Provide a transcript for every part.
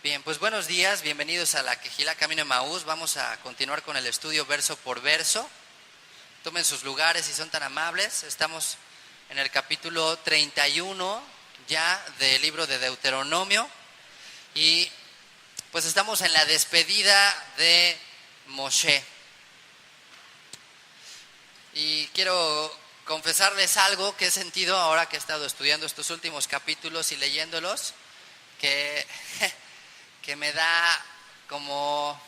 Bien, pues buenos días, bienvenidos a la Quejilá Camino de Emaús. Vamos a continuar con el estudio verso por verso. Tomen sus lugares si son tan amables. Estamos en el capítulo 31 ya del libro de Deuteronomio y pues estamos en la despedida de Moshe. Y quiero confesarles algo que he sentido ahora que he estado estudiando estos últimos capítulos y leyéndolos, que me da como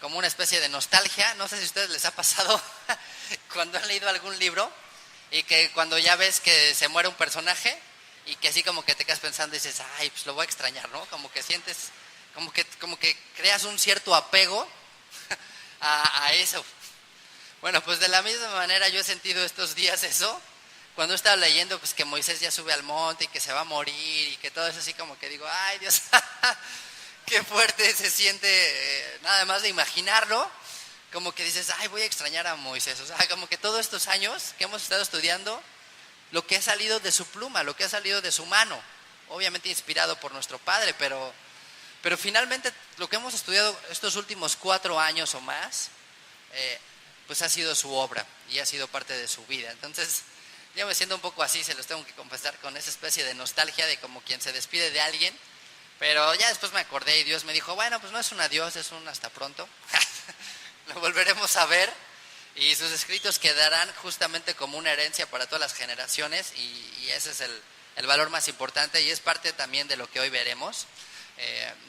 una especie de nostalgia. No sé si a ustedes les ha pasado cuando han leído algún libro y que cuando ya ves que se muere un personaje y que así como que te quedas pensando y dices, ay, pues lo voy a extrañar, ¿no? Como que sientes, como que creas un cierto apego a eso. Bueno, pues de la misma manera yo he sentido estos días eso. Cuando estaba leyendo pues que Moisés ya sube al monte y que se va a morir y que todo eso, así como que digo, ay Dios, qué fuerte se siente, nada más de imaginarlo, como que dices, ay, voy a extrañar a Moisés. O sea, como que todos estos años que hemos estado estudiando, lo que ha salido de su pluma, lo que ha salido de su mano, obviamente inspirado por nuestro Padre, pero finalmente lo que hemos estudiado estos últimos 4 años o más, pues ha sido su obra y ha sido parte de su vida. Entonces yo me siento un poco así, se los tengo que confesar, con esa especie de nostalgia de como quien se despide de alguien. Pero ya después me acordé y Dios me dijo, bueno, pues no es un adiós, es un hasta pronto. Lo volveremos a ver y sus escritos quedarán justamente como una herencia para todas las generaciones y ese es el valor más importante y es parte también de lo que hoy veremos,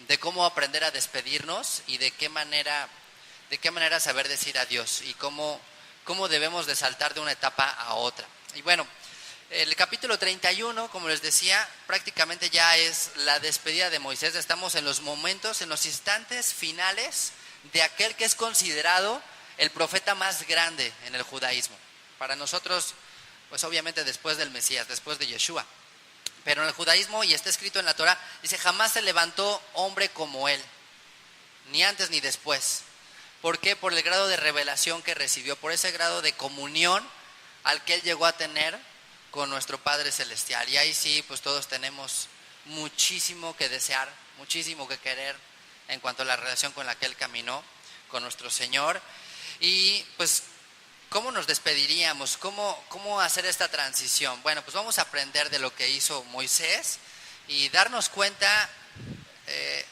de cómo aprender a despedirnos y de qué manera saber decir adiós y cómo debemos de saltar de una etapa a otra. Y bueno, el capítulo 31, como les decía, prácticamente ya es la despedida de Moisés. Estamos en los momentos, en los instantes finales de aquel que es considerado el profeta más grande en el judaísmo. Para nosotros, pues obviamente después del Mesías, después de Yeshua. Pero en el judaísmo, y está escrito en la Torah, dice, jamás se levantó hombre como él, ni antes ni después. ¿Por qué? Por el grado de revelación que recibió, por ese grado de comunión al que él llegó a tener con nuestro Padre Celestial. Y ahí sí, pues todos tenemos muchísimo que desear, muchísimo que querer en cuanto a la relación con la que él caminó con nuestro Señor. Y pues, ¿cómo nos despediríamos? ¿Cómo hacer esta transición? Bueno, pues vamos a aprender de lo que hizo Moisés y darnos cuenta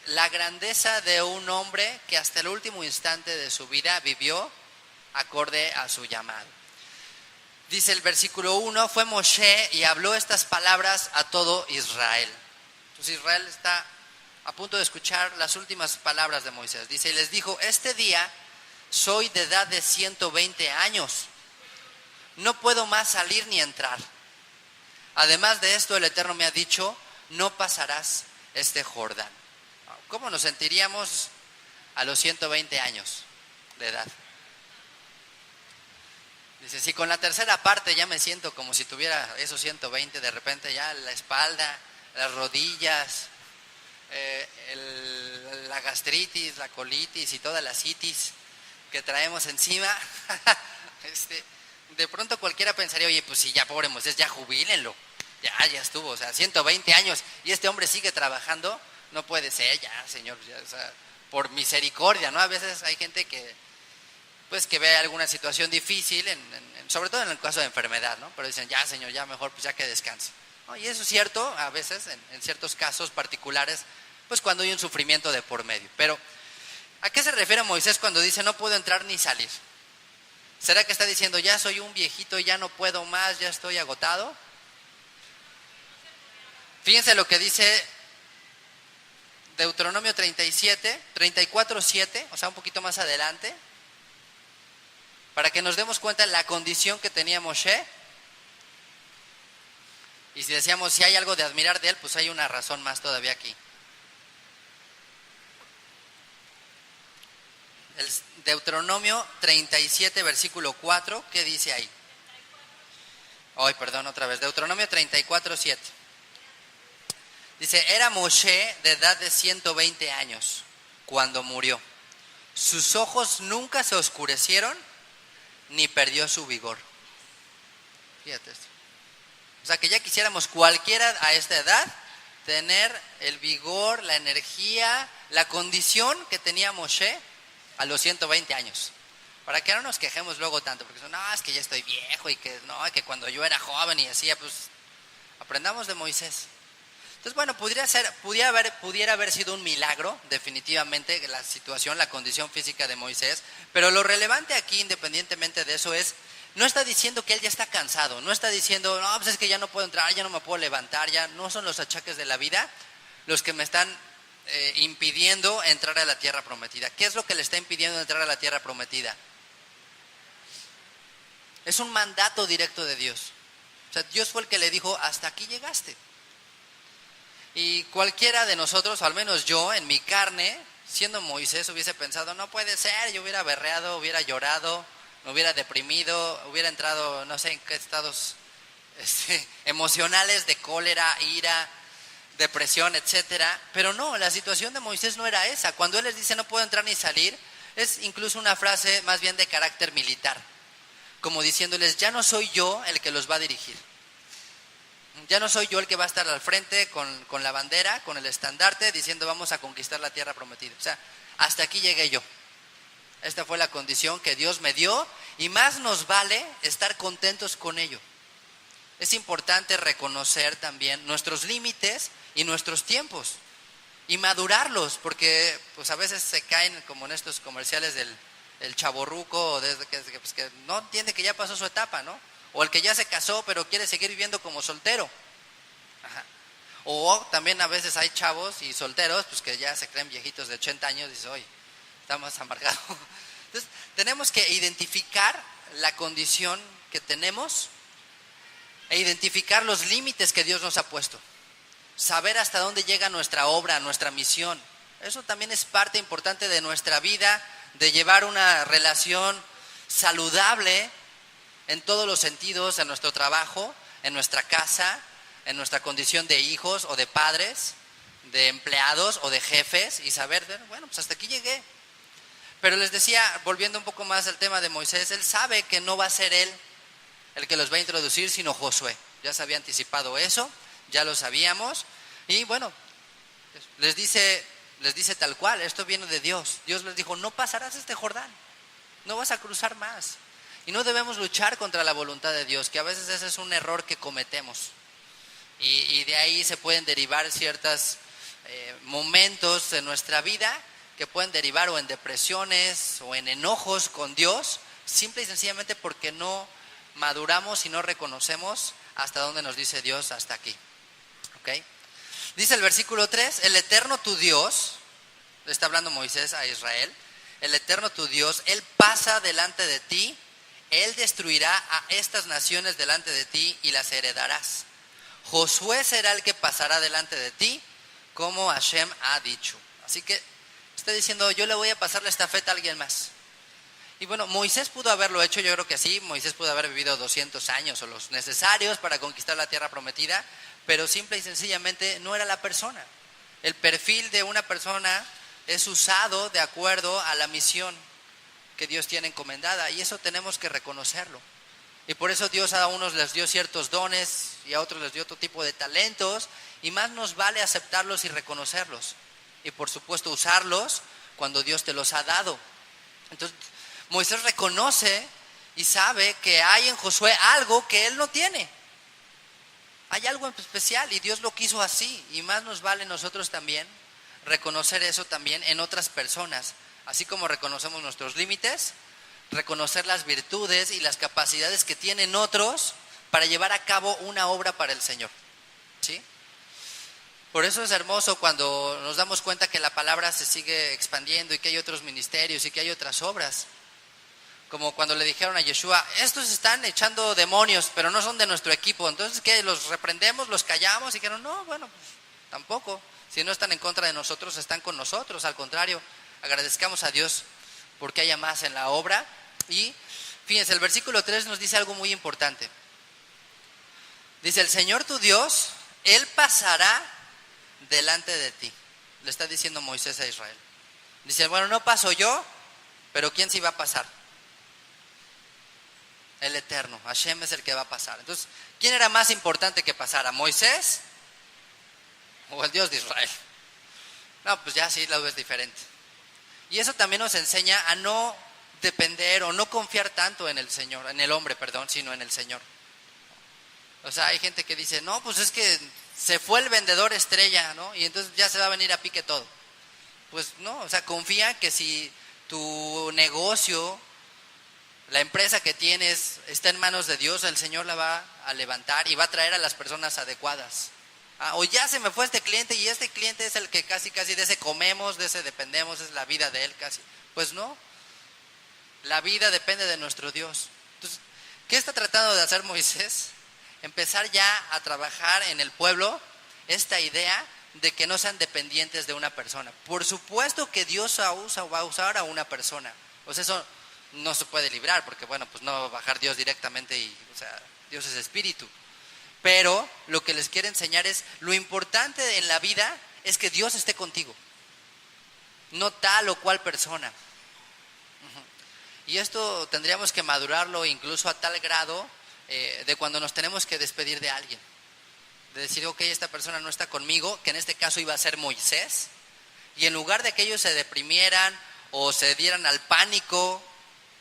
la grandeza de un hombre que hasta el último instante de su vida vivió acorde a su llamado. Dice el versículo 1, fue Moshe y habló estas palabras a todo Israel. Entonces Israel está a punto de escuchar las últimas palabras de Moisés. Dice, y les dijo, este día soy de edad de 120 años. No puedo más salir ni entrar. Además de esto, el Eterno me ha dicho, no pasarás este Jordán. ¿Cómo nos sentiríamos a los 120 años de edad? Dice, si con la tercera parte ya me siento como si tuviera esos 120, de repente ya la espalda, las rodillas, la gastritis, la colitis y toda la citis que traemos encima, de pronto cualquiera pensaría, oye, pues si ya pobre Moisés, ya jubílenlo, ya estuvo, o sea, 120 años y este hombre sigue trabajando, no puede ser, ya Señor, ya, o sea, por misericordia, ¿no? A veces hay gente que ve alguna situación difícil, sobre todo en el caso de enfermedad, ¿no? Pero dicen, ya Señor, ya mejor, pues ya que descanse. ¿No? Y eso es cierto, a veces, en ciertos casos particulares, pues cuando hay un sufrimiento de por medio. Pero, ¿a qué se refiere Moisés cuando dice, no puedo entrar ni salir? ¿Será que está diciendo, ya soy un viejito, ya no puedo más, ya estoy agotado? Fíjense lo que dice Deuteronomio 34:7, o sea, un poquito más adelante, para que nos demos cuenta de la condición que tenía Moshe. Y si decíamos, si hay algo de admirar de él, pues hay una razón más todavía aquí. El Deuteronomio 37, versículo 4, ¿qué dice ahí? Deuteronomio 34:7. Dice, era Moshe de edad de 120 años cuando murió. Sus ojos nunca se oscurecieron ni perdió su vigor. Fíjate esto. O sea que ya quisiéramos cualquiera a esta edad tener el vigor, la energía, la condición que tenía Moshe a los 120 años. Para que no nos quejemos luego tanto, porque no, es que ya estoy viejo y que no, que cuando yo era joven y decía, pues aprendamos de Moisés. Entonces, bueno, pudiera haber sido un milagro, definitivamente, la situación, la condición física de Moisés, pero lo relevante aquí, independientemente de eso, no está diciendo que él ya está cansado, no está diciendo, no, pues es que ya no puedo entrar, ya no me puedo levantar, ya no son los achaques de la vida los que me están impidiendo entrar a la tierra prometida. ¿Qué es lo que le está impidiendo entrar a la tierra prometida? Es un mandato directo de Dios. O sea, Dios fue el que le dijo, hasta aquí llegaste. Y cualquiera de nosotros, o al menos yo, en mi carne, siendo Moisés, hubiese pensado, no puede ser, yo hubiera berreado, hubiera llorado, me hubiera deprimido, hubiera entrado, no sé en qué estados emocionales de cólera, ira, depresión, etcétera. Pero no, la situación de Moisés no era esa. Cuando él les dice no puedo entrar ni salir, es incluso una frase más bien de carácter militar, como diciéndoles, ya no soy yo el que los va a dirigir. Ya no soy yo el que va a estar al frente con la bandera, con el estandarte, diciendo vamos a conquistar la tierra prometida. O sea, hasta aquí llegué yo. Esta fue la condición que Dios me dio y más nos vale estar contentos con ello. Es importante reconocer también nuestros límites y nuestros tiempos y madurarlos, porque pues a veces se caen como en estos comerciales del chavorruco, que no entiende que ya pasó su etapa, ¿no? O el que ya se casó pero quiere seguir viviendo como soltero. Ajá. O también a veces hay chavos y solteros pues que ya se creen viejitos de 80 años y dicen, oye, está más amargado. Entonces tenemos que identificar la condición que tenemos e identificar los límites que Dios nos ha puesto. Saber hasta dónde llega nuestra obra, nuestra misión. Eso también es parte importante de nuestra vida, de llevar una relación saludable en todos los sentidos, en nuestro trabajo, en nuestra casa, en nuestra condición de hijos o de padres, de empleados o de jefes, y saber, bueno, pues hasta aquí llegué. Pero les decía, volviendo un poco más al tema de Moisés, él sabe que no va a ser él el que los va a introducir, sino Josué. Ya se había anticipado eso, ya lo sabíamos, y bueno, les dice tal cual, esto viene de Dios. Dios les dijo, no pasarás este Jordán, no vas a cruzar más. Y no debemos luchar contra la voluntad de Dios, que a veces ese es un error que cometemos. Y de ahí se pueden derivar ciertos momentos de nuestra vida que pueden derivar o en depresiones o en enojos con Dios, simple y sencillamente porque no maduramos y no reconocemos hasta dónde nos dice Dios, hasta aquí. ¿Okay? Dice el versículo 3, el Eterno tu Dios, le está hablando Moisés a Israel, el Eterno tu Dios, Él pasa delante de ti, Él destruirá a estas naciones delante de ti y las heredarás. Josué será el que pasará delante de ti, como Hashem ha dicho. Así que está diciendo, yo le voy a pasar la estafeta a alguien más. Y bueno, Moisés pudo haberlo hecho, yo creo que sí, Moisés pudo haber vivido 200 años o los necesarios para conquistar la tierra prometida, pero simple y sencillamente no era la persona. El perfil de una persona es usado de acuerdo a la misión que Dios tiene encomendada, y eso tenemos que reconocerlo. Y por eso Dios a unos les dio ciertos dones y a otros les dio otro tipo de talentos, y más nos vale aceptarlos y reconocerlos. Y por supuesto usarlos cuando Dios te los ha dado. Entonces Moisés reconoce y sabe que hay en Josué algo que él no tiene. Hay algo en especial y Dios lo quiso así, y más nos vale nosotros también reconocer eso también en otras personas. Así como reconocemos nuestros límites, reconocer las virtudes y las capacidades que tienen otros para llevar a cabo una obra para el Señor. ¿Sí? Por eso es hermoso cuando nos damos cuenta que la palabra se sigue expandiendo y que hay otros ministerios y que hay otras obras. Como cuando le dijeron a Yeshua, estos están echando demonios, pero no son de nuestro equipo. Entonces, ¿qué? ¿Los reprendemos, los callamos? Y dijeron, no, bueno, pues tampoco. Si no están en contra de nosotros, están con nosotros. Al contrario, agradezcamos a Dios porque haya más en la obra. Y fíjense, el versículo 3 nos dice algo muy importante. Dice, el Señor tu Dios, Él pasará delante de ti. Le está diciendo Moisés a Israel. Dice, bueno, no paso yo, pero ¿quién sí va a pasar? El Eterno, Hashem es el que va a pasar. Entonces, ¿quién era más importante que pasara? ¿Moisés o el Dios de Israel. No, pues ya sí lo ves diferente. Y eso también nos enseña a no depender o no confiar tanto en el Señor, en el hombre, perdón, sino en el Señor. O sea, hay gente que dice, no, pues es que se fue el vendedor estrella, ¿no? Y entonces ya se va a venir a pique todo. Pues no, o sea, confía que si tu negocio, la empresa que tienes está en manos de Dios, el Señor la va a levantar y va a traer a las personas adecuadas. O ya se me fue este cliente y este cliente es el que casi de ese comemos, de ese dependemos, es la vida de él casi. Pues no, la vida depende de nuestro Dios. Entonces, ¿qué está tratando de hacer Moisés? Empezar ya a trabajar en el pueblo esta idea de que no sean dependientes de una persona. Por supuesto que Dios va a usar a una persona. O sea, eso no se puede librar porque, bueno, pues no va a bajar Dios directamente y, o sea, Dios es espíritu. Pero lo que les quiero enseñar es, lo importante en la vida es que Dios esté contigo, no tal o cual persona. Y esto tendríamos que madurarlo incluso a tal grado de cuando nos tenemos que despedir de alguien. De decir, ok, esta persona no está conmigo, que en este caso iba a ser Moisés. Y en lugar de que ellos se deprimieran o se dieran al pánico,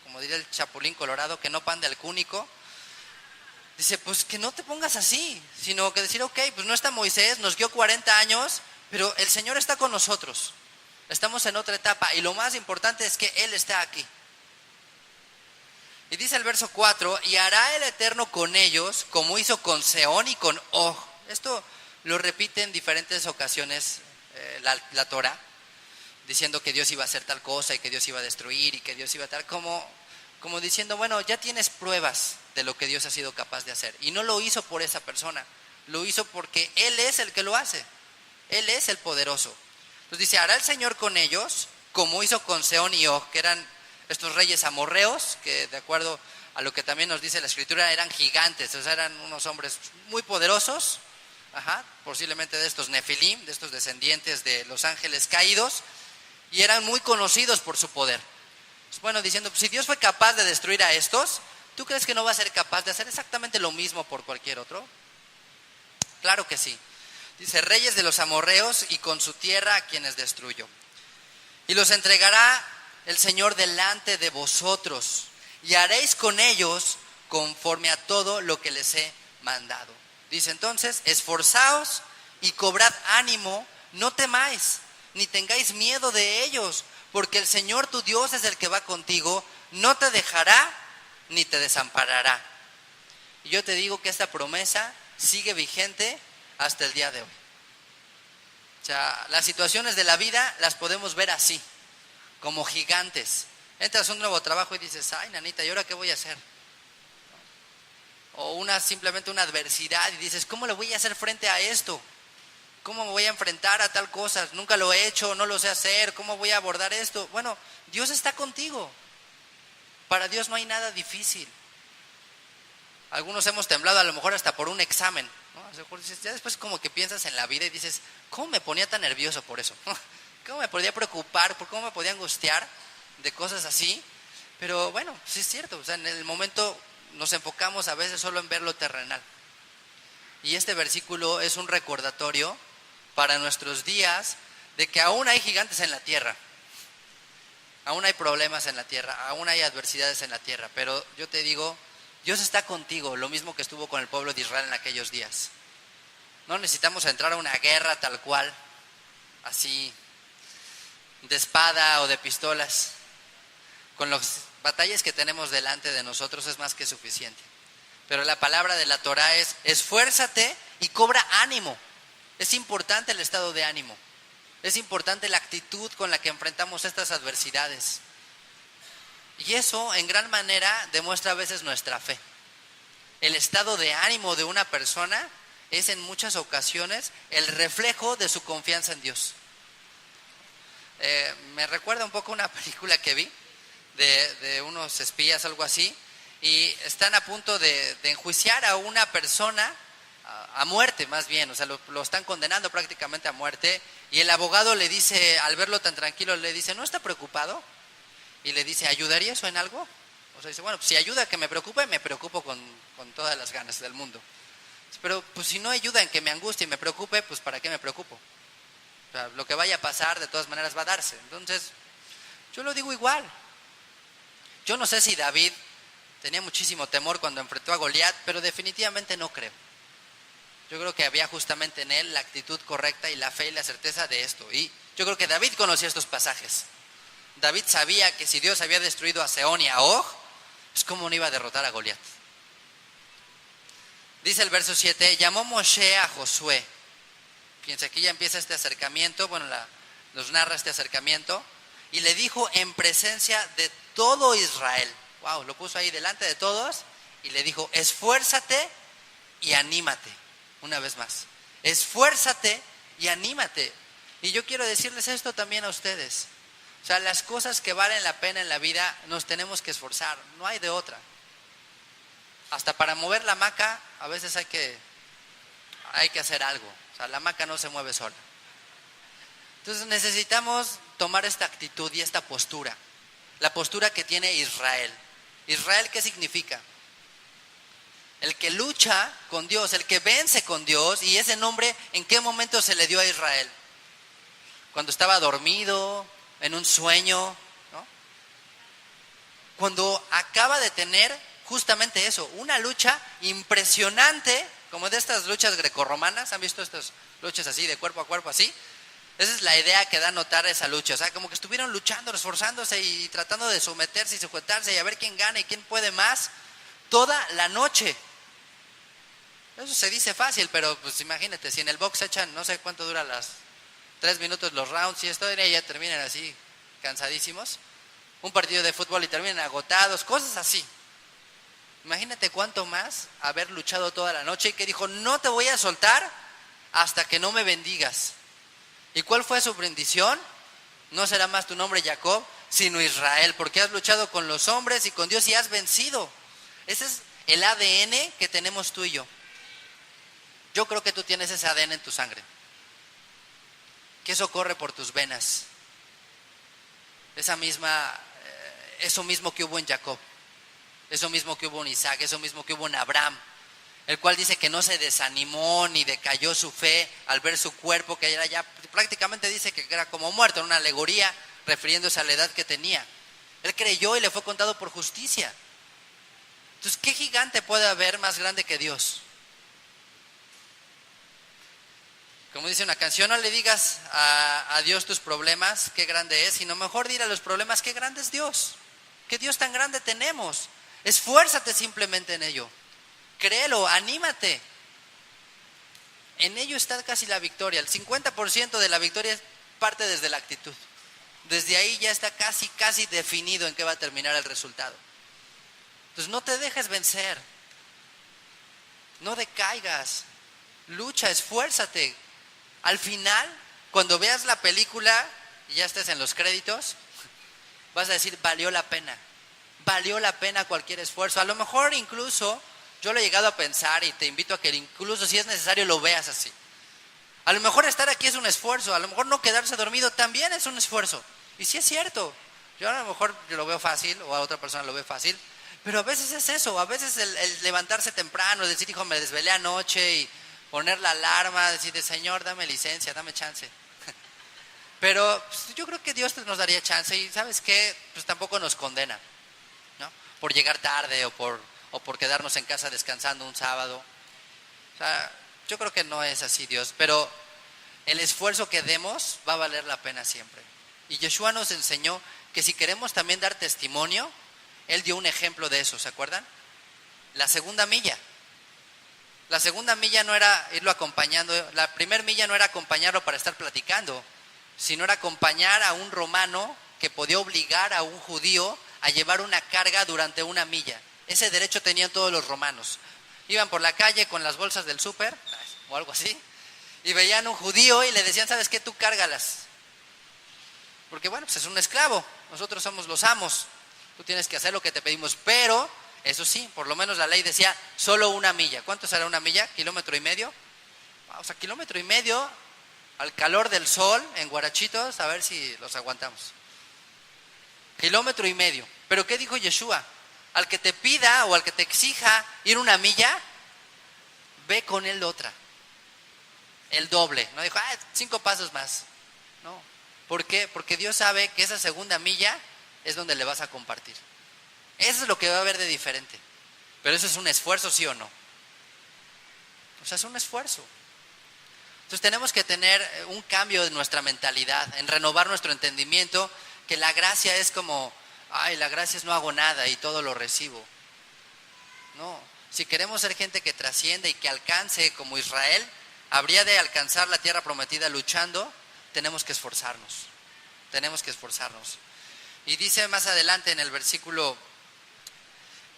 como diría el Chapulín Colorado, que no pande al cúnico, dice, pues que no te pongas así, sino que decir, ok, pues no está Moisés, nos guió 40 años, pero el Señor está con nosotros. Estamos en otra etapa y lo más importante es que Él está aquí. Y dice el verso 4, y hará el Eterno con ellos como hizo con Sehón y con Og. Esto lo repite en diferentes ocasiones la Torah, diciendo que Dios iba a hacer tal cosa y que Dios iba a destruir y que Dios iba a tal, como diciendo, bueno, ya tienes pruebas de lo que Dios ha sido capaz de hacer. Y no lo hizo por esa persona, lo hizo porque Él es el que lo hace. Él es el poderoso. Entonces dice, hará el Señor con ellos como hizo con Sehón y Og, que eran estos reyes amorreos, que de acuerdo a lo que también nos dice la Escritura, eran gigantes, o sea, eran unos hombres muy poderosos, posiblemente de estos Nefilim, de estos descendientes de los ángeles caídos, y eran muy conocidos por su poder. Bueno, diciendo, pues, si Dios fue capaz de destruir a estos, ¿tú crees que no va a ser capaz de hacer exactamente lo mismo por cualquier otro? Claro que sí. Dice, reyes de los amorreos y con su tierra a quienes destruyó. Y los entregará el Señor delante de vosotros, y haréis con ellos conforme a todo lo que les he mandado. Dice entonces, esforzaos y cobrad ánimo, no temáis, ni tengáis miedo de ellos, porque el Señor tu Dios es el que va contigo, no te dejará ni te desamparará. Y yo te digo que esta promesa sigue vigente hasta el día de hoy. O sea, las situaciones de la vida las podemos ver así, como gigantes. Entras a un nuevo trabajo y dices, ay, nanita, ¿y ahora qué voy a hacer? O simplemente una adversidad y dices, ¿cómo le voy a hacer frente a esto? ¿Cómo me voy a enfrentar a tal cosa? Nunca lo he hecho, no lo sé hacer, ¿cómo voy a abordar esto? Bueno, Dios está contigo. Para Dios no hay nada difícil. Algunos hemos temblado a lo mejor hasta por un examen, ¿no? Ya después como que piensas en la vida y dices, ¿cómo me ponía tan nervioso por eso? ¿Cómo me podía preocupar? ¿Cómo me podía angustiar de cosas así? Pero bueno, sí es cierto, o sea, en el momento nos enfocamos a veces solo en ver lo terrenal. Y este versículo es un recordatorio para nuestros días de que aún hay gigantes en la tierra, aún hay problemas en la tierra, aún hay adversidades en la tierra, pero yo te digo, Dios está contigo, lo mismo que estuvo con el pueblo de Israel en aquellos días. No necesitamos entrar a una guerra tal cual, así, de espada o de pistolas. Con las batallas que tenemos delante de nosotros es más que suficiente. Pero la palabra de la Torah es, esfuérzate y cobra ánimo. Es importante el estado de ánimo. Es importante la actitud con la que enfrentamos estas adversidades. Y eso en gran manera demuestra a veces nuestra fe. El estado de ánimo de una persona es en muchas ocasiones el reflejo de su confianza en Dios. Me recuerda un poco una película que vi de unos espías, algo así, y están a punto de enjuiciar a una persona a muerte, más bien, o sea, lo están condenando prácticamente a muerte, y el abogado le dice, al verlo tan tranquilo, le dice, ¿no está preocupado? Y le dice, ¿ayudaría eso en algo? O sea, dice, bueno, pues si ayuda a que me preocupo con todas las ganas del mundo. Pero pues si no ayuda en que me angustie y me preocupe, pues ¿para qué me preocupo? O sea, lo que vaya a pasar de todas maneras va a darse. Entonces, yo lo digo igual. Yo no sé si David tenía muchísimo temor cuando enfrentó a Goliat, pero definitivamente no creo. Yo creo que había justamente en él la actitud correcta y la fe y la certeza de esto. Y yo creo que David conocía estos pasajes. David sabía que si Dios había destruido a Sehón y a Og, pues ¿cómo no iba a derrotar a Goliat? Dice el verso 7, llamó Moshe a Josué. Fíjense, aquí ya empieza este acercamiento, nos narra este acercamiento, y le dijo en presencia de todo Israel. Wow, lo puso ahí delante de todos y le dijo, esfuérzate y anímate. Una vez más, esfuérzate y anímate. Y yo quiero decirles esto también a ustedes. O sea, las cosas que valen la pena en la vida nos tenemos que esforzar, no hay de otra. Hasta para mover la hamaca a veces hay que hacer algo. O sea, la hamaca no se mueve sola. Entonces necesitamos tomar esta actitud y esta postura. La postura que tiene Israel. ¿Israel qué significa? El que lucha con Dios, el que vence con Dios. Y ese nombre, ¿en qué momento se le dio a Israel? Cuando estaba dormido, en un sueño, ¿no? Cuando acaba de tener justamente eso, una lucha impresionante, como de estas luchas grecorromanas. ¿Han visto estas luchas así, de cuerpo a cuerpo así? Esa es la idea que da a notar esa lucha. O sea, como que estuvieron luchando, esforzándose y tratando de someterse y sujetarse y a ver quién gana y quién puede más toda la noche. Eso se dice fácil, pero pues imagínate, si en el box echan, no sé cuánto dura 3 minutos los rounds y esto, y ya terminan así, cansadísimos. Un partido de fútbol y terminan agotados, cosas así. Imagínate cuánto más haber luchado toda la noche y que dijo, no te voy a soltar hasta que no me bendigas. ¿Y cuál fue su bendición? No será más tu nombre Jacob, sino Israel, porque has luchado con los hombres y con Dios y has vencido. Ese es el ADN que tenemos tú y yo. Yo creo que tú tienes ese ADN en tu sangre, que eso corre por tus venas. Eso mismo que hubo en Jacob, eso mismo que hubo en Isaac, eso mismo que hubo en Abraham, el cual dice que no se desanimó ni decayó su fe al ver su cuerpo, que era ya prácticamente dice que era como muerto, en una alegoría refiriéndose a la edad que tenía. Él creyó y le fue contado por justicia. Entonces, ¿qué gigante puede haber más grande que Dios? Como dice una canción, no le digas a Dios tus problemas, qué grande es, sino mejor dile a los problemas, qué grande es Dios. ¿Qué Dios tan grande tenemos? Esfuérzate simplemente en ello. Créelo, anímate. En ello está casi la victoria. El 50% de la victoria parte desde la actitud. Desde ahí ya está casi definido en qué va a terminar el resultado. Entonces no te dejes vencer. No decaigas. Lucha, esfuérzate. Al final, cuando veas la película y ya estés en los créditos, vas a decir, valió la pena. Valió la pena cualquier esfuerzo. A lo mejor incluso, yo lo he llegado a pensar y te invito a que incluso si es necesario lo veas así. A lo mejor estar aquí es un esfuerzo, a lo mejor no quedarse dormido también es un esfuerzo. Y sí es cierto, yo a lo mejor lo veo fácil o a otra persona lo ve fácil, pero a veces es eso, a veces el levantarse temprano, decir, hijo, me desvelé anoche y poner la alarma, decir, Señor, dame licencia, dame chance. Pero pues, yo creo que Dios nos daría chance y ¿sabes qué? Pues tampoco nos condena, ¿no? Por llegar tarde o por quedarnos en casa descansando un sábado. O sea, yo creo que no es así Dios, pero el esfuerzo que demos va a valer la pena siempre. Y Yeshua nos enseñó que si queremos también dar testimonio, Él dio un ejemplo de eso, ¿se acuerdan? La segunda milla. La segunda milla no era irlo acompañando, la primera milla no era acompañarlo para estar platicando, sino era acompañar a un romano que podía obligar a un judío a llevar una carga durante una milla. Ese derecho tenían todos los romanos. Iban por la calle con las bolsas del súper o algo así y veían a un judío y le decían, ¿sabes qué? Tú cárgalas. Porque bueno, pues es un esclavo, nosotros somos los amos, tú tienes que hacer lo que te pedimos, pero eso sí, por lo menos la ley decía solo una milla. ¿Cuánto será una milla? ¿1,5 kilómetros? O sea, 1,5 kilómetros al calor del sol en Guarachitos, a ver si los aguantamos. 1,5 kilómetros. ¿Pero qué dijo Yeshua? Al que te pida o al que te exija ir una milla, ve con él otra, el doble. No dijo, 5 pasos más. No. ¿Por qué? Porque Dios sabe que esa segunda milla es donde le vas a compartir. Eso es lo que va a haber de diferente. Pero eso es un esfuerzo, ¿sí o no? O sea, es un esfuerzo. Entonces tenemos que tener un cambio de nuestra mentalidad, en renovar nuestro entendimiento, que la gracia es como, la gracia es no hago nada y todo lo recibo. No, si queremos ser gente que trasciende y que alcance como Israel, habría de alcanzar la tierra prometida luchando, tenemos que esforzarnos. Y dice más adelante en el versículo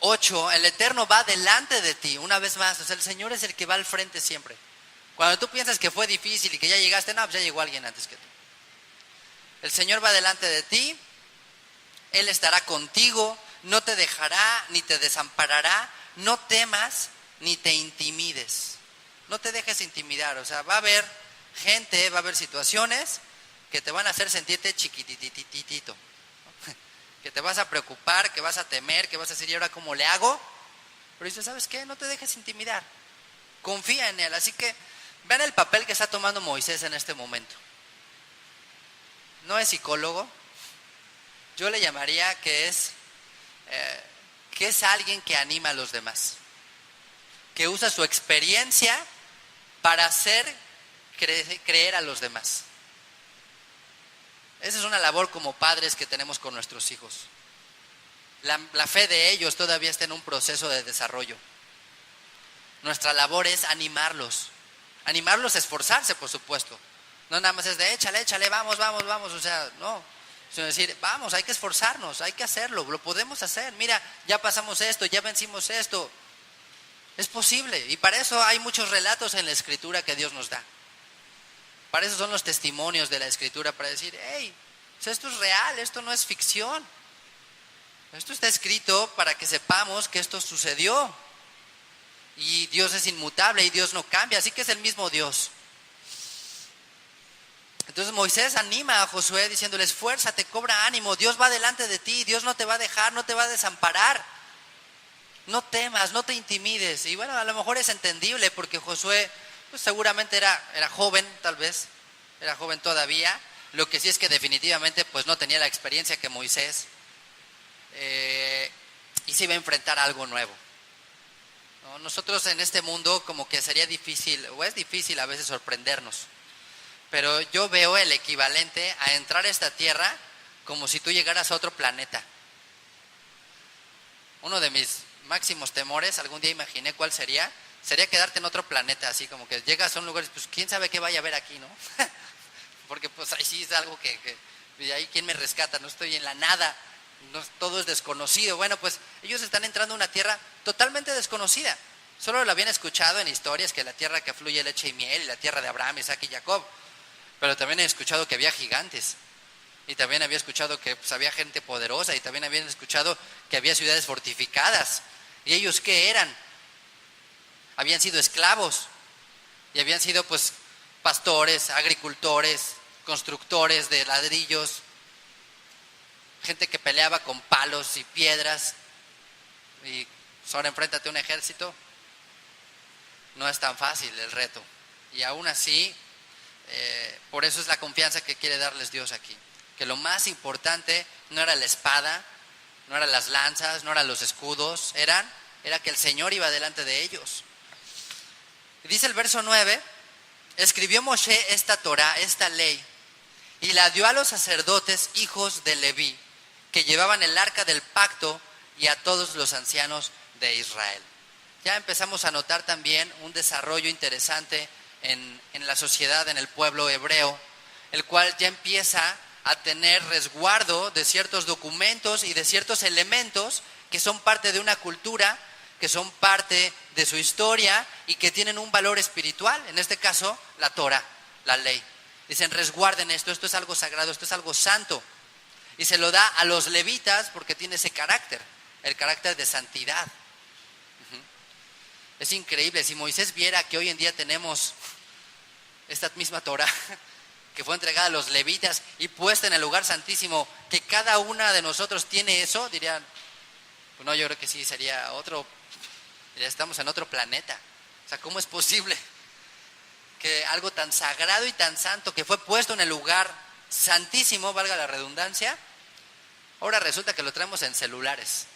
8, el Eterno va delante de ti, una vez más, o sea, el Señor es el que va al frente siempre. Cuando tú piensas que fue difícil y que ya llegaste, no, pues ya llegó alguien antes que tú. El Señor va delante de ti, Él estará contigo, no te dejará ni te desamparará, no temas ni te intimides. No te dejes intimidar, o sea, va a haber gente, va a haber situaciones que te van a hacer sentirte chiquitititito, que te vas a preocupar, que vas a temer, que vas a decir, ¿y ahora cómo le hago? Pero dices, ¿sabes qué? No te dejes intimidar, confía en Él. Así que vean el papel que está tomando Moisés en este momento. No es psicólogo, yo le llamaría que es alguien que anima a los demás, que usa su experiencia para hacer creer a los demás. Esa es una labor como padres que tenemos con nuestros hijos. La fe de ellos todavía está en un proceso de desarrollo. Nuestra labor es animarlos a esforzarse, por supuesto. No nada más es de échale, vamos, o sea, no. Sino decir, vamos, hay que esforzarnos, hay que hacerlo, lo podemos hacer. Mira, ya pasamos esto, ya vencimos esto. Es posible, y para eso hay muchos relatos en la Escritura que Dios nos da. Para eso son los testimonios de la Escritura, para decir, hey, esto es real, esto no es ficción. Esto está escrito para que sepamos que esto sucedió. Y Dios es inmutable y Dios no cambia, así que es el mismo Dios. Entonces Moisés anima a Josué diciéndole, esfuérzate, cobra ánimo, Dios va delante de ti, Dios no te va a dejar, no te va a desamparar. No temas, no te intimides. Y bueno, a lo mejor es entendible porque Josué pues seguramente era joven, tal vez, era joven todavía. Lo que sí es que definitivamente pues no tenía la experiencia que Moisés, y se iba a enfrentar a algo nuevo. ¿No? Nosotros en este mundo como que sería difícil, o es difícil a veces sorprendernos, pero yo veo el equivalente a entrar a esta tierra como si tú llegaras a otro planeta. Uno de mis máximos temores, algún día imaginé cuál sería quedarte en otro planeta, así como que llegas a un lugar y pues quién sabe qué vaya a haber aquí, ¿no? Porque pues ahí sí es algo que de ahí quién me rescata, no estoy en la nada, no, todo es desconocido. Bueno, pues ellos están entrando a una tierra totalmente desconocida, solo lo habían escuchado en historias, que la tierra que fluye leche y miel, y la tierra de Abraham, Isaac y Jacob, pero también he escuchado que había gigantes, y también había escuchado que pues, había gente poderosa, y también habían escuchado que había ciudades fortificadas. ¿Y ellos qué eran? Habían sido esclavos, y habían sido pues pastores, agricultores, constructores de ladrillos, gente que peleaba con palos y piedras. Y pues, ahora enfréntate a un ejército. No es tan fácil el reto, y aún así por eso es la confianza que quiere darles Dios aquí, que lo más importante no era la espada, no eran las lanzas, no eran los escudos, era que el Señor iba delante de ellos. Dice el verso 9, escribió Moshe esta Torá, esta ley, y la dio a los sacerdotes hijos de Leví, que llevaban el arca del pacto, y a todos los ancianos de Israel. Ya empezamos a notar también un desarrollo interesante en la sociedad, en el pueblo hebreo, el cual ya empieza a tener resguardo de ciertos documentos y de ciertos elementos que son parte de una cultura, que son parte de su historia y que tienen un valor espiritual. En este caso, la Torah, la ley. Dicen, resguarden esto es algo sagrado, esto es algo santo. Y se lo da a los levitas porque tiene ese carácter, el carácter de santidad. Es increíble, si Moisés viera que hoy en día tenemos esta misma Torah que fue entregada a los levitas y puesta en el lugar santísimo, que cada una de nosotros tiene eso, dirían, pues no, yo creo que sí, sería otro, estamos en otro planeta. sea, ¿cómo es posible que algo tan sagrado y tan santo que fue puesto en el lugar santísimo, valga la redundancia, ahora resulta que lo traemos en celulares?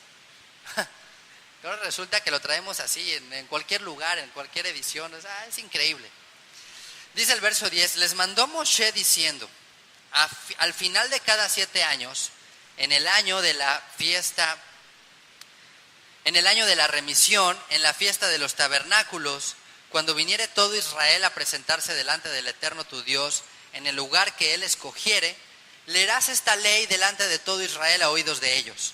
Ahora resulta que lo traemos así, en cualquier lugar, en cualquier edición. O sea, es increíble. Dice el verso 10, les mandó Moshe diciendo, al final de cada 7 años, en el año de la fiesta, en el año de la remisión, en la fiesta de los tabernáculos, cuando viniere todo Israel a presentarse delante del Eterno tu Dios, en el lugar que Él escogiere, leerás esta ley delante de todo Israel a oídos de ellos.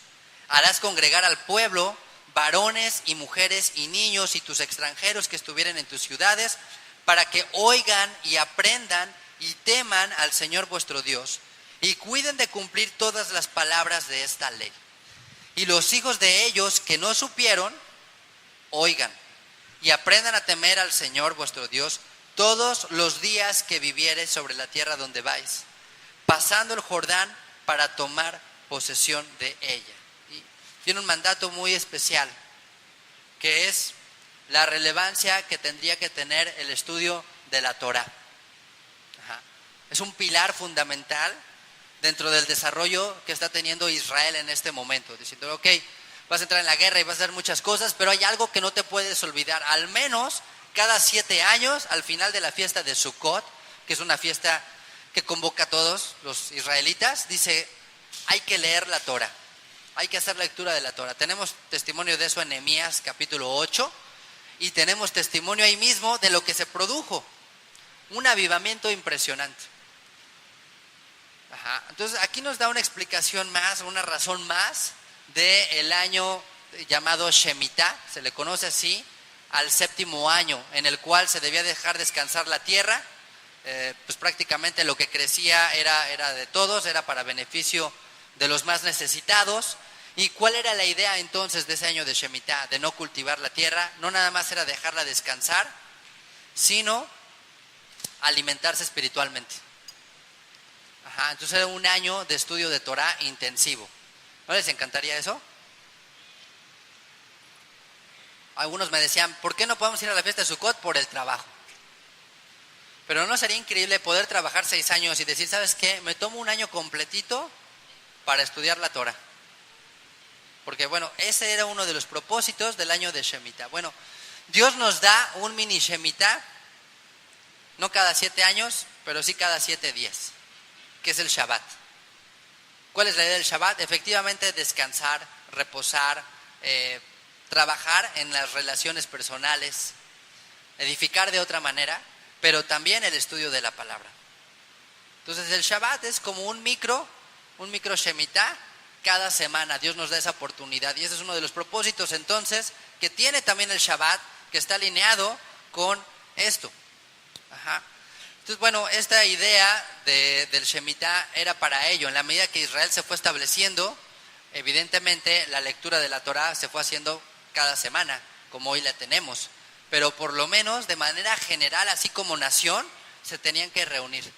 Harás congregar al pueblo, varones y mujeres y niños y tus extranjeros que estuvieren en tus ciudades, para que oigan y aprendan y teman al Señor vuestro Dios, y cuiden de cumplir todas las palabras de esta ley. Y los hijos de ellos que no supieron, oigan y aprendan a temer al Señor vuestro Dios todos los días que viviereis sobre la tierra donde vais, pasando el Jordán para tomar posesión de ella. Y tiene un mandato muy especial, que es la relevancia que tendría que tener el estudio de la Torá. Es un pilar fundamental dentro del desarrollo que está teniendo Israel en este momento, diciendo, ok, vas a entrar en la guerra y vas a hacer muchas cosas, pero hay algo que no te puedes olvidar, al menos cada 7 años, al final de la fiesta de Sukkot, que es una fiesta que convoca a todos los israelitas, dice, hay que leer la Torá, hay que hacer lectura de la Torá. Tenemos testimonio de eso en Nehemías capítulo 8, y tenemos testimonio ahí mismo de lo que se produjo, un avivamiento impresionante. Entonces aquí nos da una explicación más, una razón más del año llamado Shemitah, se le conoce así, al 7º año, en el cual se debía dejar descansar la tierra. Pues prácticamente lo que crecía era de todos, era para beneficio de los más necesitados. ¿Y cuál era la idea entonces de ese año de Shemitah? De no cultivar la tierra, no nada más era dejarla descansar, sino alimentarse espiritualmente. Entonces era un año de estudio de Torah intensivo. ¿No les encantaría eso? Algunos me decían, ¿por qué no podemos ir a la fiesta de Sukkot? Por el trabajo. Pero ¿no sería increíble poder trabajar 6 años y decir, ¿sabes qué? Me tomo un año completito para estudiar la Torah. Porque bueno, ese era uno de los propósitos del año de Shemitah. Bueno, Dios nos da un mini Shemitah, no cada 7 años, pero sí cada 7 días, que es el Shabbat. ¿Cuál es la idea del Shabbat? Efectivamente descansar, reposar, trabajar en las relaciones personales, edificar de otra manera, pero también el estudio de la palabra. Entonces el Shabbat es como un micro Shemitah cada semana. Dios nos da esa oportunidad y ese es uno de los propósitos entonces que tiene también el Shabbat, que está alineado con esto. Entonces bueno, esta idea del Shemitah era para ello. En la medida que Israel se fue estableciendo, evidentemente la lectura de la Torah se fue haciendo cada semana, como hoy la tenemos, pero por lo menos de manera general, así como nación, se tenían que reunir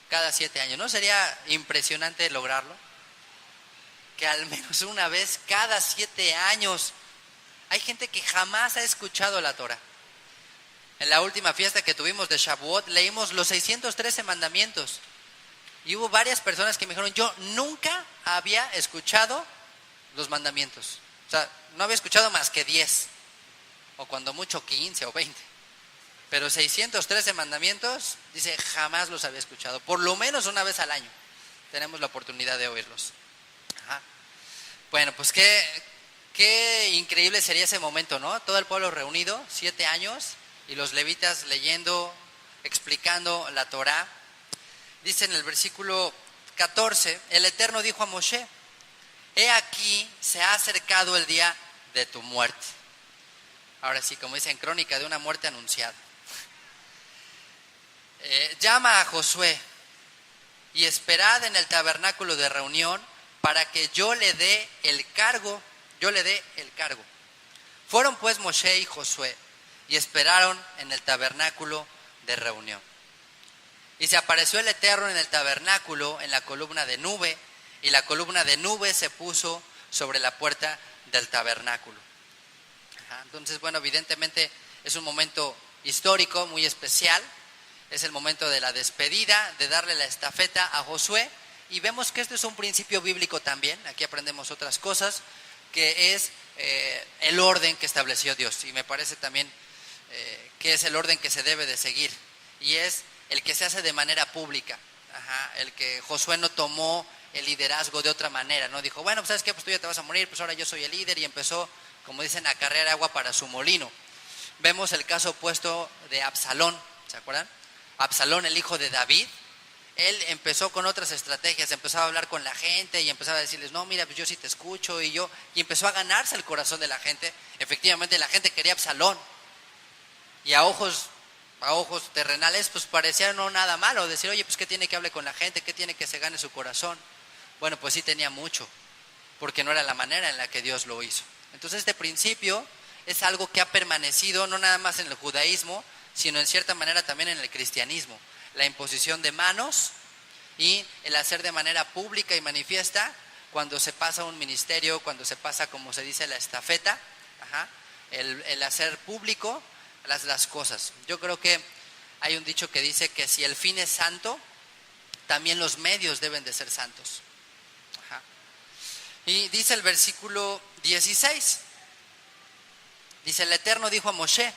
cada 7 años. ¿No sería impresionante lograrlo? Que al menos una vez cada 7 años. Hay gente que jamás ha escuchado la Torah. En la última fiesta que tuvimos de Shavuot leímos los 613 mandamientos y hubo varias personas que me dijeron, yo nunca había escuchado los mandamientos. O sea, no había escuchado más que 10 o cuando mucho 15 o 20, pero 613 mandamientos, dice, jamás los había escuchado. Por lo menos una vez al año tenemos la oportunidad de oírlos. Bueno, pues qué increíble sería ese momento, ¿no? Todo el pueblo reunido, 7 años, y los levitas leyendo, explicando la Torá. Dice en el versículo 14, el Eterno dijo a Moshe, he aquí se ha acercado el día de tu muerte. Ahora sí, como dice en Crónica, de una muerte anunciada. Llama a Josué y esperad en el tabernáculo de reunión para que yo le dé el cargo. Fueron pues Moshe y Josué y esperaron en el tabernáculo de reunión. Y se apareció el Eterno en el tabernáculo en la columna de nube, y la columna de nube se puso sobre la puerta del tabernáculo. Entonces, bueno, evidentemente Es un momento histórico, muy especial. Es el momento de la despedida, de darle la estafeta a Josué. Y vemos que esto es un principio bíblico también. Aquí aprendemos otras cosas, que es el orden que estableció Dios. Y me parece también que es el orden que se debe de seguir. Y es el que se hace de manera pública. El que Josué no tomó el liderazgo de otra manera. No dijo, bueno, pues ¿sabes qué? Pues tú ya te vas a morir, pues ahora yo soy el líder. Y empezó, como dicen, a acarrear agua para su molino. Vemos el caso opuesto de Absalón. ¿Se acuerdan? Absalón, el hijo de David. Él empezó con otras estrategias, empezó a hablar con la gente y empezaba a decirles, no, mira, pues yo sí te escucho y empezó a ganarse el corazón de la gente. Efectivamente, la gente quería a Absalón y a ojos terrenales, pues parecía no nada malo, decir, oye, pues ¿qué tiene que hable con la gente? ¿Qué tiene que se gane su corazón? Bueno, pues sí tenía mucho, porque no era la manera en la que Dios lo hizo. Entonces este principio es algo que ha permanecido no nada más en el judaísmo, sino en cierta manera también en el cristianismo. La imposición de manos y el hacer de manera pública y manifiesta cuando se pasa un ministerio, cuando se pasa, como se dice, la estafeta, el hacer público las cosas. Yo creo que hay un dicho que dice que si el fin es santo, también los medios deben de ser santos. Y dice el versículo 16, dice, el Eterno dijo a Moshe,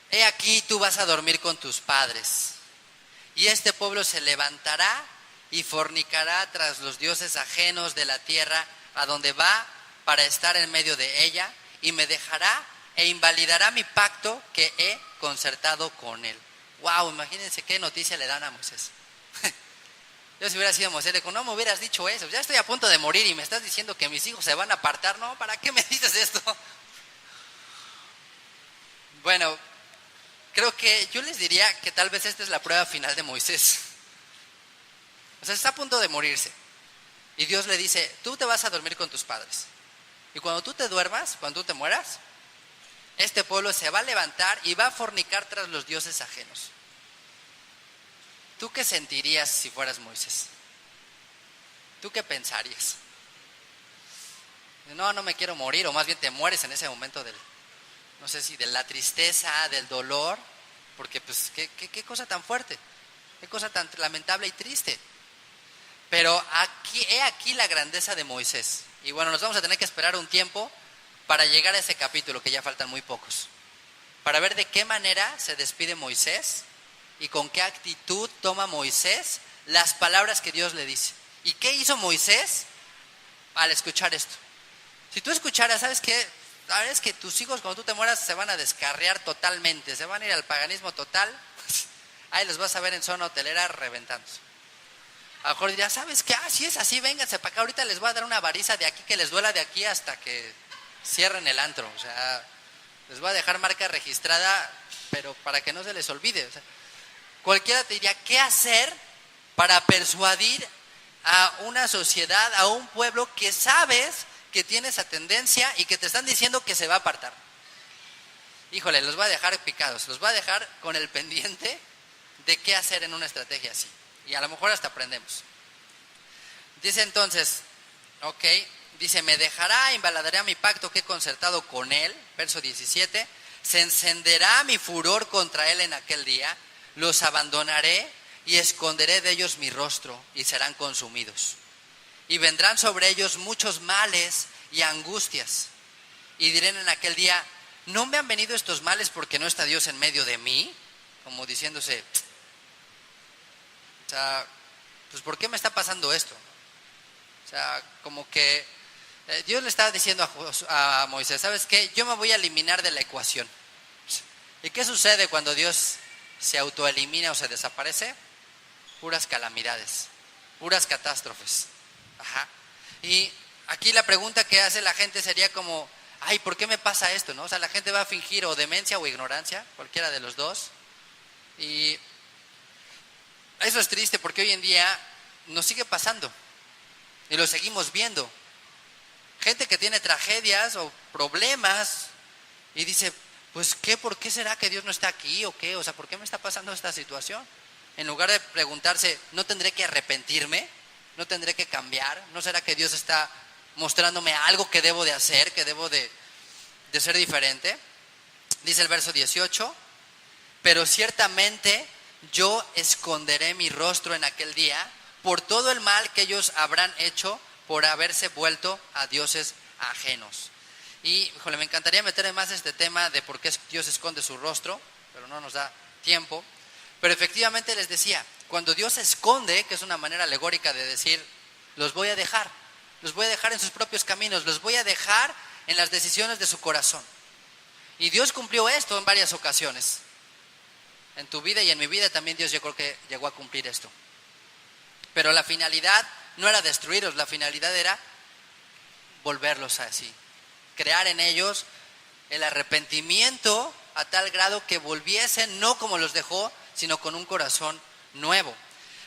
he aquí tú vas a dormir con tus padres, y este pueblo se levantará y fornicará tras los dioses ajenos de la tierra a donde va para estar en medio de ella, y me dejará e invalidará mi pacto que he concertado con él. Wow, imagínense qué noticia le dan a Moisés. Yo si hubiera sido Moisés, le digo, no me hubieras dicho eso, ya estoy a punto de morir y me estás diciendo que mis hijos se van a apartar. No, ¿para qué me dices esto? Bueno, creo que yo les diría que tal vez esta es la prueba final de Moisés. O sea, está a punto de morirse. Y Dios le dice, tú te vas a dormir con tus padres. Y cuando tú te duermas, cuando tú te mueras, este pueblo se va a levantar y va a fornicar tras los dioses ajenos. ¿Tú qué sentirías si fueras Moisés? ¿Tú qué pensarías? No me quiero morir, o más bien te mueres en ese momento no sé si de la tristeza, del dolor, porque pues qué cosa tan fuerte, qué cosa tan lamentable y triste. Pero he aquí la grandeza de Moisés. Y bueno, nos vamos a tener que esperar un tiempo para llegar a ese capítulo, que ya faltan muy pocos, para ver de qué manera se despide Moisés y con qué actitud toma Moisés las palabras que Dios le dice. ¿Y qué hizo Moisés al escuchar esto? Si tú escucharas, ¿sabes qué? Sabes que tus hijos cuando tú te mueras se van a descarriar totalmente, se van a ir al paganismo total. Ahí los vas a ver en zona hotelera reventándose. A lo mejor dirías, ¿sabes qué? Si es así, vénganse para acá, ahorita les voy a dar una variza de aquí que les duela de aquí hasta que cierren el antro. O sea, les voy a dejar marca registrada, pero para que no se les olvide. O sea, cualquiera te diría, ¿qué hacer para persuadir a una sociedad, a un pueblo que sabes que tiene esa tendencia y que te están diciendo que se va a apartar? Híjole, los voy a dejar picados, los voy a dejar con el pendiente de qué hacer en una estrategia así. Y a lo mejor hasta aprendemos. Dice entonces, dice, me dejará, invalidará mi pacto que he concertado con él, verso 17, se encenderá mi furor contra él en aquel día, los abandonaré y esconderé de ellos mi rostro y serán consumidos. Y vendrán sobre ellos muchos males y angustias. Y diré en aquel día, ¿no me han venido estos males porque no está Dios en medio de mí? Como diciéndose, o sea, pues ¿por qué me está pasando esto? O sea, como que Dios le estaba diciendo a Moisés, ¿sabes qué? Yo me voy a eliminar de la ecuación. ¿Y qué sucede cuando Dios se autoelimina o se desaparece? Puras calamidades, puras catástrofes. Y aquí la pregunta que hace la gente sería como, ay, ¿por qué me pasa esto? ¿No? O sea, la gente va a fingir o demencia o ignorancia, cualquiera de los dos. Y eso es triste porque hoy en día nos sigue pasando y lo seguimos viendo. Gente que tiene tragedias o problemas y dice, pues ¿qué? ¿Por qué será que Dios no está aquí o qué? O sea, ¿por qué me está pasando esta situación? En lugar de preguntarse, ¿no tendré que arrepentirme? ¿No tendré que cambiar? ¿No será que Dios está mostrándome algo que debo de hacer, que debo de de ser diferente. Dice el verso 18, pero ciertamente yo esconderé mi rostro en aquel día por todo el mal que ellos habrán hecho por haberse vuelto a dioses ajenos. Y, híjole, me encantaría meter más este tema de por qué Dios esconde su rostro, pero no nos da tiempo. Pero efectivamente les decía, cuando Dios esconde, que es una manera alegórica de decir, los voy a dejar en sus propios caminos, los voy a dejar en las decisiones de su corazón. Y Dios cumplió esto en varias ocasiones. En tu vida y en mi vida también Dios yo creo que llegó a cumplir esto. Pero la finalidad no era destruirlos, la finalidad era volverlos así. Crear en ellos el arrepentimiento a tal grado que volviesen, no como los dejó, sino con un corazón nuevo.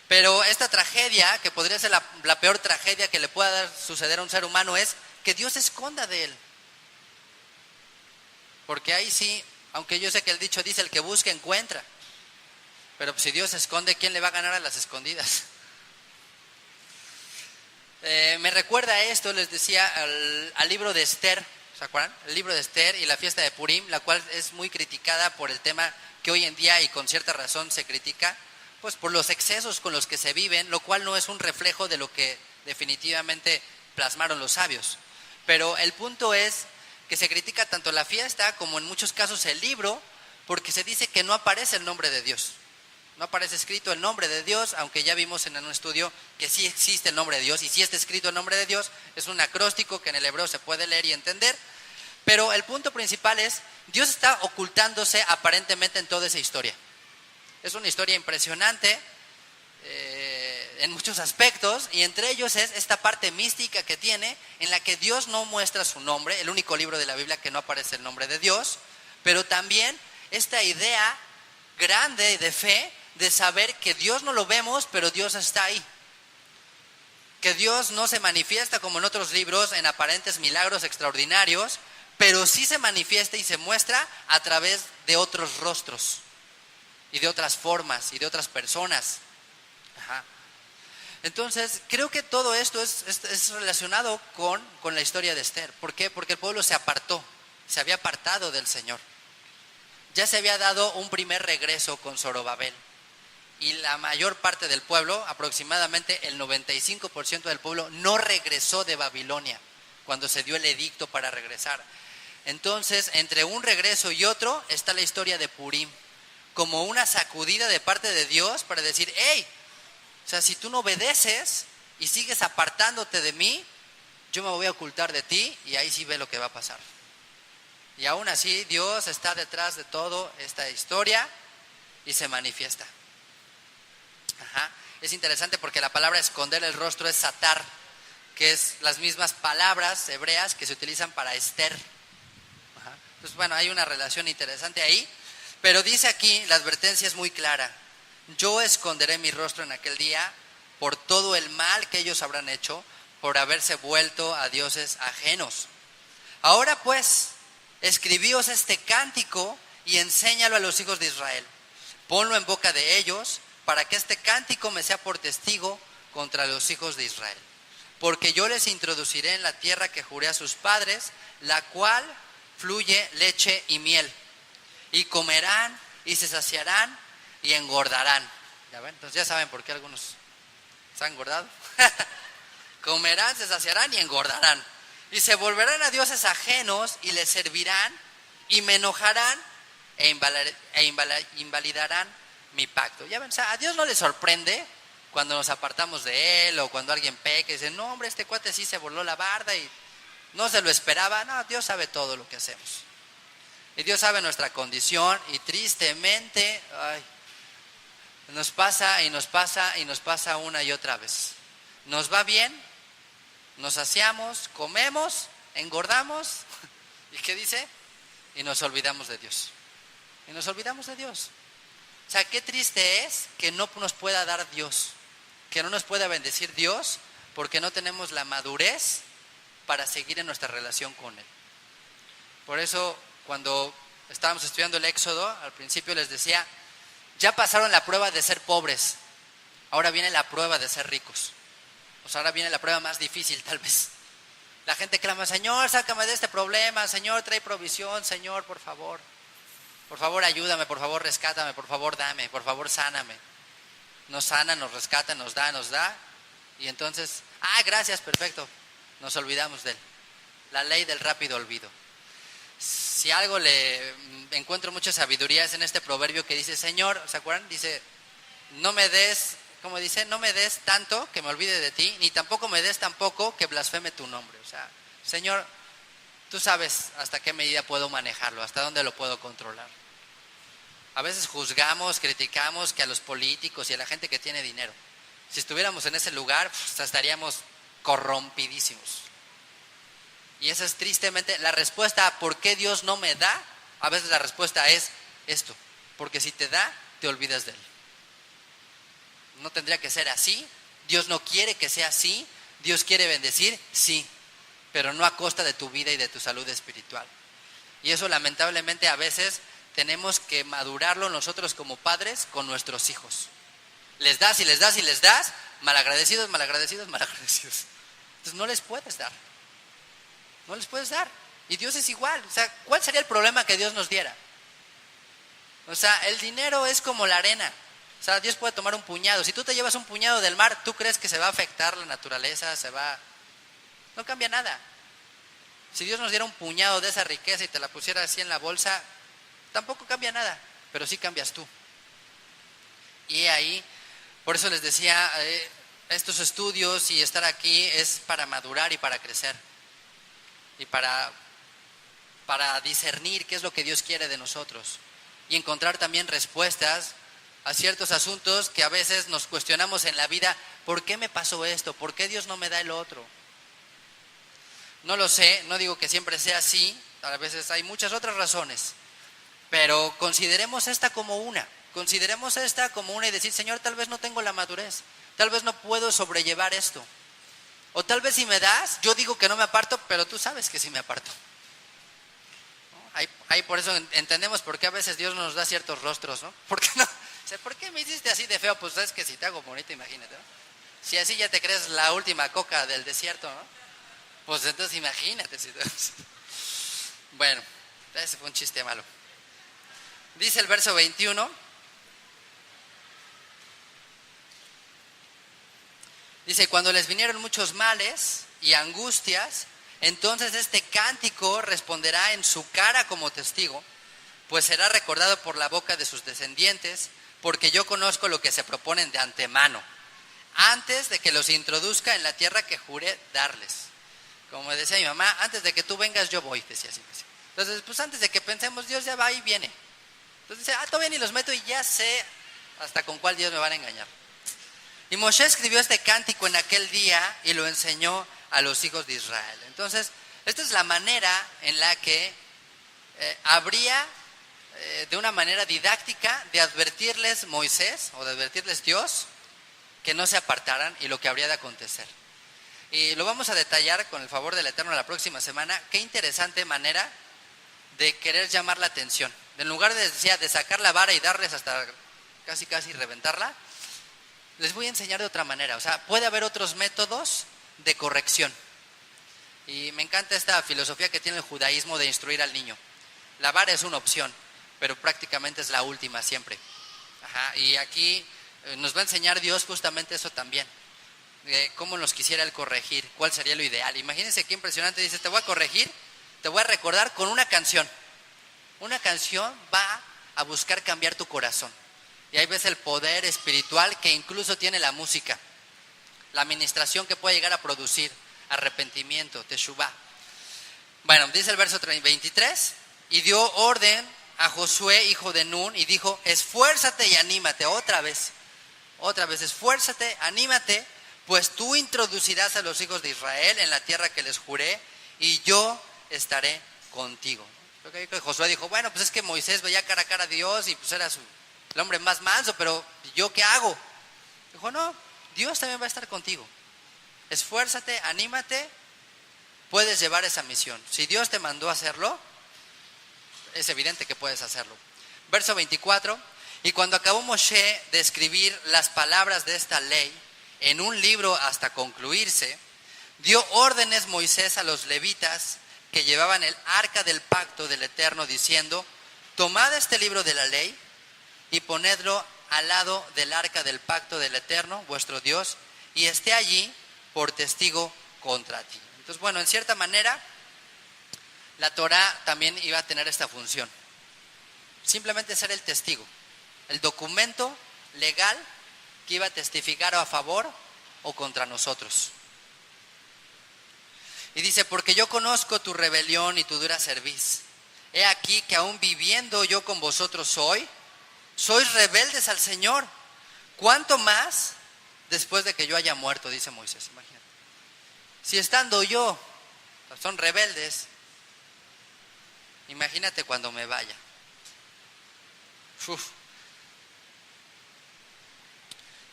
Pero esta tragedia, que podría ser la peor tragedia que le pueda suceder a un ser humano, es que Dios se esconda de él. Porque ahí sí, aunque yo sé que el dicho dice, el que busca encuentra. Pero si Dios se esconde, ¿quién le va a ganar a las escondidas? Me recuerda esto, les decía, al libro de Esther, ¿se acuerdan? El libro de Esther y la fiesta de Purim, la cual es muy criticada por el tema que hoy en día, y con cierta razón se critica, pues por los excesos con los que se viven, lo cual no es un reflejo de lo que definitivamente plasmaron los sabios. Pero el punto es que se critica tanto la fiesta como en muchos casos el libro, porque se dice que no aparece el nombre de Dios. No aparece escrito el nombre de Dios, aunque ya vimos en un estudio que sí existe el nombre de Dios, y sí está escrito el nombre de Dios, es un acróstico que en el hebreo se puede leer y entender, pero el punto principal es, Dios está ocultándose aparentemente en toda esa historia. Es una historia impresionante en muchos aspectos, y entre ellos es esta parte mística que tiene, en la que Dios no muestra su nombre, el único libro de la Biblia que no aparece el nombre de Dios, pero también esta idea grande de fe, de saber que Dios no lo vemos, pero Dios está ahí. Que Dios no se manifiesta como en otros libros en aparentes milagros extraordinarios, pero sí se manifiesta y se muestra a través de otros rostros y de otras formas y de otras personas. Ajá. Entonces, creo que todo esto es relacionado con la historia de Esther. ¿Por qué? Porque el pueblo se apartó, se había apartado del Señor. Ya se había dado un primer regreso con Zorobabel. Y la mayor parte del pueblo, aproximadamente el 95% del pueblo, no regresó de Babilonia cuando se dio el edicto para regresar. Entonces, entre un regreso y otro está la historia de Purim, como una sacudida de parte de Dios para decir, hey, o sea, si tú no obedeces y sigues apartándote de mí, yo me voy a ocultar de ti, y ahí sí ve lo que va a pasar. Y aún así Dios está detrás de toda esta historia y se manifiesta. Ajá. Es interesante porque la palabra esconder el rostro es satar, que es las mismas palabras hebreas que se utilizan para Esther. Ajá. Entonces, bueno, hay una relación interesante ahí, pero dice aquí, la advertencia es muy clara: yo esconderé mi rostro en aquel día por todo el mal que ellos habrán hecho por haberse vuelto a dioses ajenos. Ahora pues, escribíos este cántico y enséñalo a los hijos de Israel. Ponlo en boca de ellos, para que este cántico me sea por testigo contra los hijos de Israel. Porque yo les introduciré en la tierra que juré a sus padres, la cual fluye leche y miel. Y comerán y se saciarán y engordarán. ¿Ya ven? Entonces ya saben por qué algunos se han engordado. Comerán, se saciarán y engordarán. Y se volverán a dioses ajenos y les servirán, y me enojarán e invalidarán mi pacto. Ya ven, o sea, a Dios no le sorprende cuando nos apartamos de Él, o cuando alguien peca y dice, no hombre, este cuate sí se voló la barda y no se lo esperaba. No, Dios sabe todo lo que hacemos. Y Dios sabe nuestra condición, y tristemente, nos pasa y nos pasa y nos pasa una y otra vez. Nos va bien, nos saciamos, comemos, engordamos, ¿y qué dice? Y nos olvidamos de Dios. Y nos olvidamos de Dios. O sea, qué triste es que no nos pueda dar Dios, que no nos pueda bendecir Dios, porque no tenemos la madurez para seguir en nuestra relación con Él. Por eso, cuando estábamos estudiando el Éxodo, al principio les decía, ya pasaron la prueba de ser pobres, ahora viene la prueba de ser ricos. O sea, ahora viene la prueba más difícil tal vez, La gente clama, Señor, sácame de este problema, Señor, trae provisión, Señor, por favor ayúdame, por favor rescátame, por favor dame, por favor sáname. Nos sana, nos rescata, nos da, y entonces, gracias, perfecto, nos olvidamos de él. La ley del rápido olvido. Si algo le encuentro mucha sabiduría es en este proverbio que dice, Señor, ¿se acuerdan? Dice, no me des, como dice, no me des tanto que me olvide de ti, ni tampoco me des tan poco que blasfeme tu nombre. O sea, Señor, tú sabes hasta qué medida puedo manejarlo, hasta dónde lo puedo controlar. A veces juzgamos, criticamos que a los políticos y a la gente que tiene dinero. Si estuviéramos en ese lugar, pues, estaríamos corrompidísimos. Y esa es tristemente la respuesta a por qué Dios no me da. A veces la respuesta es esto, porque si te da, te olvidas de él. No tendría que ser así. Dios no quiere que sea así. Dios quiere bendecir, sí, pero no a costa de tu vida y de tu salud espiritual. Y eso lamentablemente a veces tenemos que madurarlo nosotros como padres con nuestros hijos. Les das y les das y les das, malagradecidos. Entonces no les puedes dar. No les puedes dar. Y Dios es igual. O sea, ¿cuál sería el problema que Dios nos diera? O sea, el dinero es como la arena. O sea, Dios puede tomar un puñado. Si tú te llevas un puñado del mar, ¿tú crees que se va a afectar la naturaleza? No cambia nada. Si Dios nos diera un puñado de esa riqueza y te la pusiera así en la bolsa, tampoco cambia nada, pero sí cambias tú. Y ahí, por eso les decía, estos estudios y estar aquí es para madurar y para crecer. Y para discernir qué es lo que Dios quiere de nosotros. Y encontrar también respuestas a ciertos asuntos que a veces nos cuestionamos en la vida. ¿Por qué me pasó esto? ¿Por qué Dios no me da el otro? No lo sé, no digo que siempre sea así. A veces hay muchas otras razones. Pero consideremos esta como una. Consideremos esta como una y decir, Señor, tal vez no tengo la madurez. Tal vez no puedo sobrellevar esto. O tal vez si me das, yo digo que no me aparto, pero tú sabes que sí me aparto. Ahí por eso entendemos por qué a veces Dios nos da ciertos rostros, ¿no? ¿Por qué no? O sea, ¿por qué me hiciste así de feo? Pues sabes que si te hago bonito, imagínate, ¿no? Si así ya te crees la última coca del desierto, ¿no? Pues entonces imagínate. Bueno, ese fue un chiste malo. Dice el verso 21. Dice, cuando les vinieron muchos males y angustias, entonces este cántico responderá en su cara como testigo, pues será recordado por la boca de sus descendientes, porque yo conozco lo que se proponen de antemano, antes de que los introduzca en la tierra que juré darles. Como decía mi mamá, antes de que tú vengas yo voy, decía así. Entonces, pues antes de que pensemos, Dios ya va y viene. Entonces dice, todavía ni los meto y ya sé hasta con cuál Dios me van a engañar. Y Moshe escribió este cántico en aquel día y lo enseñó a los hijos de Israel. Entonces, esta es la manera en la que habría, de una manera didáctica, de advertirles Moisés o de advertirles Dios que no se apartaran y lo que habría de acontecer. Y lo vamos a detallar con el favor del Eterno la próxima semana. Qué interesante manera de querer llamar la atención. En lugar de sacar la vara y darles hasta casi reventarla, les voy a enseñar de otra manera. O sea, puede haber otros métodos de corrección. Y me encanta esta filosofía que tiene el judaísmo de instruir al niño. La vara es una opción, pero prácticamente es la última siempre. Y aquí nos va a enseñar Dios justamente eso también. Cómo nos quisiera Él corregir, cuál sería lo ideal. Imagínense qué impresionante. Dice, te voy a corregir, te voy a recordar con una canción. Una canción va a buscar cambiar tu corazón. Y ahí ves el poder espiritual que incluso tiene la música. La administración que puede llegar a producir arrepentimiento, teshuvá. Bueno, dice el verso 23, y dio orden a Josué, hijo de Nun, y dijo, esfuérzate y anímate, otra vez, esfuérzate, anímate, pues tú introducirás a los hijos de Israel en la tierra que les juré, y yo estaré contigo. Creo que Josué dijo, bueno, pues es que Moisés veía cara a cara a Dios, y pues era el hombre más manso, pero ¿yo qué hago? Dijo, no, Dios también va a estar contigo. Esfuérzate, anímate, puedes llevar esa misión. Si Dios te mandó a hacerlo, es evidente que puedes hacerlo. Verso 24, y cuando acabó Moshe de escribir las palabras de esta ley en un libro hasta concluirse, Dio órdenes Moisés a los levitas que llevaban el arca del pacto del Eterno, diciendo: tomad este libro de la ley y ponedlo al lado del arca del pacto del Eterno, vuestro Dios, y esté allí por testigo contra ti. Entonces, bueno, en cierta manera, la Torá también iba a tener esta función. Simplemente ser el testigo, el documento legal que iba a testificar a favor o contra nosotros. Y dice: porque yo conozco tu rebelión y tu dura cerviz. He aquí que aún viviendo yo con vosotros hoy, sois rebeldes al Señor. ¿Cuánto más después de que yo haya muerto? Dice Moisés, imagínate. Si estando yo, son rebeldes, imagínate cuando me vaya. Uf.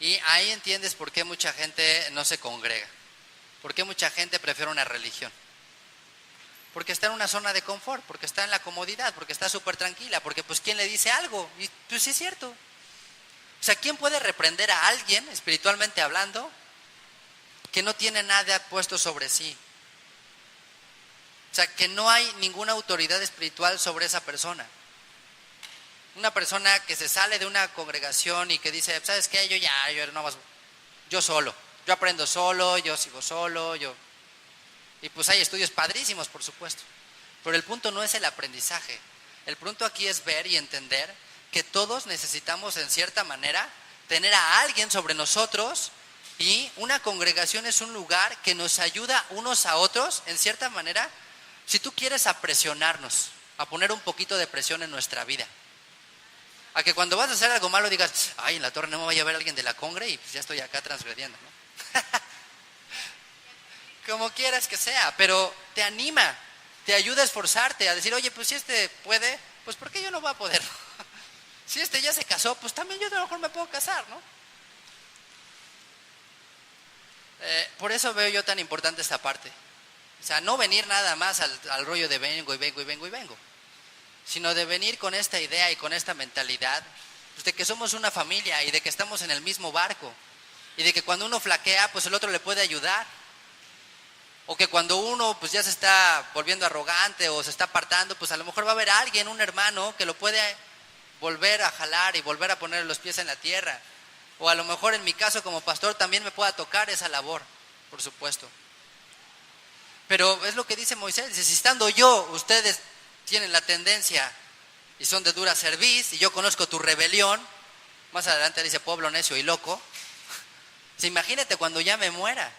Y ahí entiendes por qué mucha gente no se congrega. ¿Por qué mucha gente prefiere una religión? Porque está en una zona de confort, porque está en la comodidad, porque está súper tranquila, porque pues ¿quién le dice algo? Y pues sí es cierto. O sea, ¿quién puede reprender a alguien, espiritualmente hablando, que no tiene nada puesto sobre sí? O sea, que no hay ninguna autoridad espiritual sobre esa persona. Una persona que se sale de una congregación y que dice: ¿sabes qué? Yo solo. Yo aprendo solo, yo sigo solo, Y pues hay estudios padrísimos, por supuesto. Pero el punto no es el aprendizaje. El punto aquí es ver y entender que todos necesitamos, en cierta manera, tener a alguien sobre nosotros, y una congregación es un lugar que nos ayuda unos a otros, en cierta manera, si tú quieres, a presionarnos, a poner un poquito de presión en nuestra vida. A que cuando vas a hacer algo malo digas: ay, en la torre no me vaya a ver alguien de la congre y pues ya estoy acá transgrediendo, ¿no? Como quieras que sea, pero te anima, te ayuda a esforzarte, a decir: oye, pues si este puede, pues ¿por qué yo no voy a poder? Si este ya se casó, pues también yo a lo mejor me puedo casar, ¿no? Por eso veo yo tan importante esta parte. O sea, no venir nada más al rollo de vengo y vengo y vengo y vengo, sino de venir con esta idea y con esta mentalidad, pues, de que somos una familia y de que estamos en el mismo barco, y de que cuando uno flaquea, pues el otro le puede ayudar. O que cuando uno pues ya se está volviendo arrogante o se está apartando, pues a lo mejor va a haber alguien, un hermano, que lo puede volver a jalar y volver a poner los pies en la tierra. O a lo mejor en mi caso como pastor también me pueda tocar esa labor, por supuesto. Pero es lo que dice Moisés: dice: si estando yo, ustedes tienen la tendencia y son de dura cerviz, y yo conozco tu rebelión. Más adelante dice: pueblo necio y loco. Imagínate cuando ya me muera.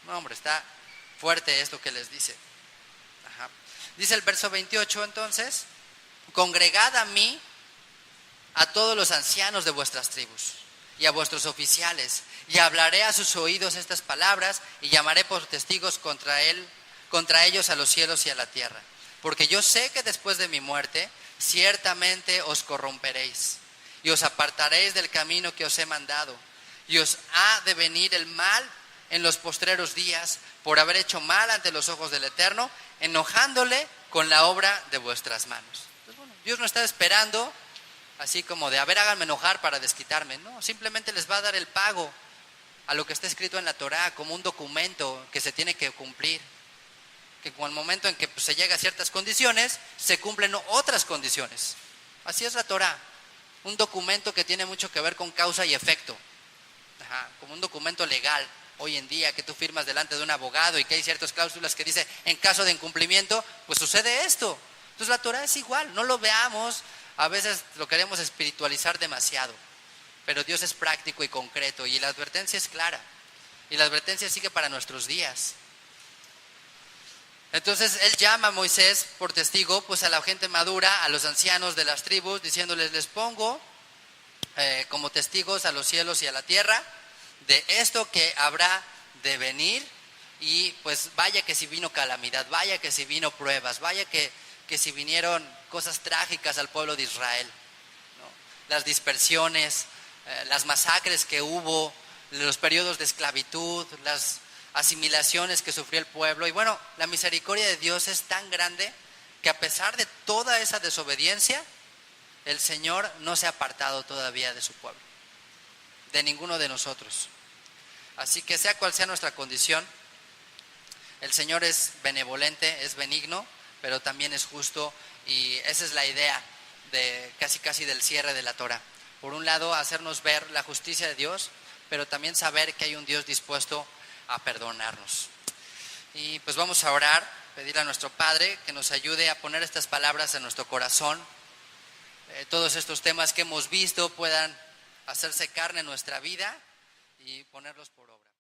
No, hombre, está fuerte esto que les dice. Ajá. Dice el verso 28, entonces: congregad a mí a todos los ancianos de vuestras tribus y a vuestros oficiales, y hablaré a sus oídos estas palabras, y llamaré por testigos contra ellos a los cielos y a la tierra. Porque yo sé que después de mi muerte ciertamente os corromperéis, y os apartaréis del camino que os he mandado, y os ha de venir el mal en los postreros días, por haber hecho mal ante los ojos del Eterno, enojándole con la obra de vuestras manos. Pues bueno, Dios no está esperando así como de: a ver, háganme enojar para desquitarme. No, simplemente les va a dar el pago a lo que está escrito en la Torá, como un documento que se tiene que cumplir. Que con el momento en que pues, se llega a ciertas condiciones, se cumplen otras condiciones. Así es la Torá, un documento que tiene mucho que ver con causa y efecto. Ajá, como un documento legal. Hoy en día que tú firmas delante de un abogado y que hay ciertas cláusulas que dice: en caso de incumplimiento, pues sucede esto. Entonces la Torá es igual, no lo veamos, a veces lo queremos espiritualizar demasiado, pero Dios es práctico y concreto, y la advertencia es clara, y la advertencia sigue para nuestros días. Entonces él llama a Moisés por testigo pues a la gente madura, a los ancianos de las tribus, diciéndoles: les pongo como testigos a los cielos y a la tierra de esto que habrá de venir. Y pues vaya que si vino calamidad, vaya que si vino pruebas, vaya que si vinieron cosas trágicas al pueblo de Israel, ¿no? Las dispersiones, las masacres que hubo, los periodos de esclavitud, las asimilaciones que sufrió el pueblo. Y bueno, la misericordia de Dios es tan grande que a pesar de toda esa desobediencia, el Señor no se ha apartado todavía de su pueblo, de ninguno de nosotros. Así que sea cual sea nuestra condición, el Señor es benevolente, es benigno, pero también es justo, y esa es la idea de casi del cierre de la Torah. Por un lado, hacernos ver la justicia de Dios, pero también saber que hay un Dios dispuesto a perdonarnos. Y pues vamos a orar, pedir a nuestro Padre que nos ayude a poner estas palabras en nuestro corazón. Todos estos temas que hemos visto puedan hacerse carne en nuestra vida y ponerlos por obra.